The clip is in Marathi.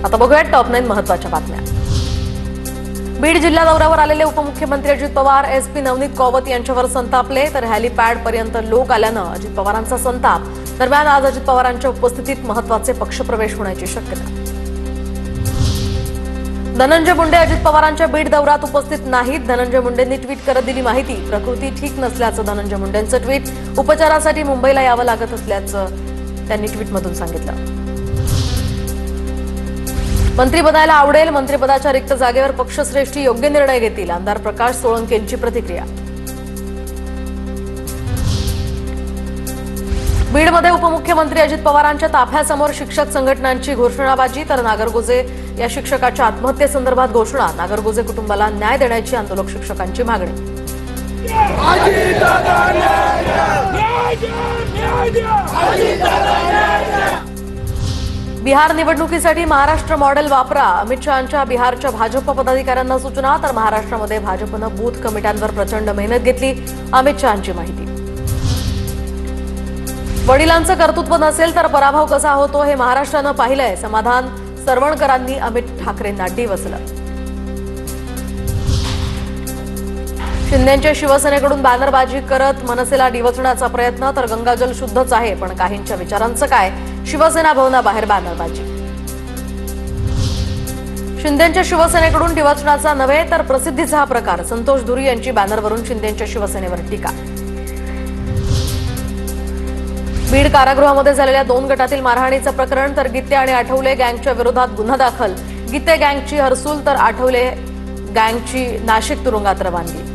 आता बघूया टॉप 9 महत्त्वाच्या बातम्या। बीड जिल्हा दौऱ्यावर आलेले उपमुख्यमंत्री अजित पवार एसपी नवनीत कौवत यांच्यावर संतापले, तर हेलिपॅड पर्यंत लोक आल्यानं अजित पवारांचा संताप। दरम्यान आज अजित पवारांच्या उपस्थितीत महत्त्वाचे पक्षप्रवेश होण्याची शक्यता। धनंजय मुंडे अजित पवारांच्या बीड दौऱ्यात उपस्थित नाहीत। धनंजय मुंडेंनी ट्विट करत दिली माहिती। प्रकृती ठीक नसल्याचं धनंजय मुंडेंचं ट्विट। उपचारासाठी मुंबईला यावं लागत असल्याचं त्यांनी ट्विटमधून सांगितलं। मंत्रिपदाला आवडेल, मंत्रिपदाच्या रिक्त जागेवर पक्षश्रेष्ठी योग्य निर्णय घेतील, आमदार प्रकाश सोळंकेंची प्रतिक्रिया। बीडमध्ये उपमुख्यमंत्री अजित पवारांच्या ताफ्यासमोर शिक्षक संघटनांची घोषणाबाजी, तर नागरगोजे या शिक्षकाच्या आत्महत्येसंदर्भात घोषणा। नागरगोजे कुटुंबाला न्याय देण्याची आंदोलक शिक्षकांची मागणी। बिहार निवडणुकीसाठी महाराष्ट्र मॉडेल वापरा, अमित शहांच्या बिहारच्या भाजप पदाधिकाऱ्यांना सूचना। तर महाराष्ट्रामध्ये भाजपनं बूथ कमिट्यांवर प्रचंड मेहनत घेतली, अमित शहांची माहिती। वडिलांचं कर्तृत्व नसेल तर पराभव कसा होतो हे महाराष्ट्रानं पाहिलंय, समाधान सरवणकरांनी अमित ठाकरेंना डिवचलं। शिंदेच्या शिवसेनेकडून बॅनरबाजी करत मनसेला डिवचण्याचा प्रयत्न, तर गंगाजल शुद्धच आहे पण काहींच्या विचारांचं काय, शिवसेना भवनाबाहेर बॅनरबाजी। शिंदेच्या शिवसेनेकडून डिवचण्याचा नव्हे तर प्रसिद्धीचा हा प्रकार, संतोष धुरी यांची बॅनरवरून शिंदेच्या शिवसेनेवर टीका। बीड कारागृहामध्ये झालेल्या 2 गटातील मारहाणीचं प्रकरण, तर गित्ते आणि आठवले गँगच्या विरोधात गुन्हा दाखल। गित्ते गँगची हरसूल तर आठवले गँगची नाशिक तुरुंगात रवानगी।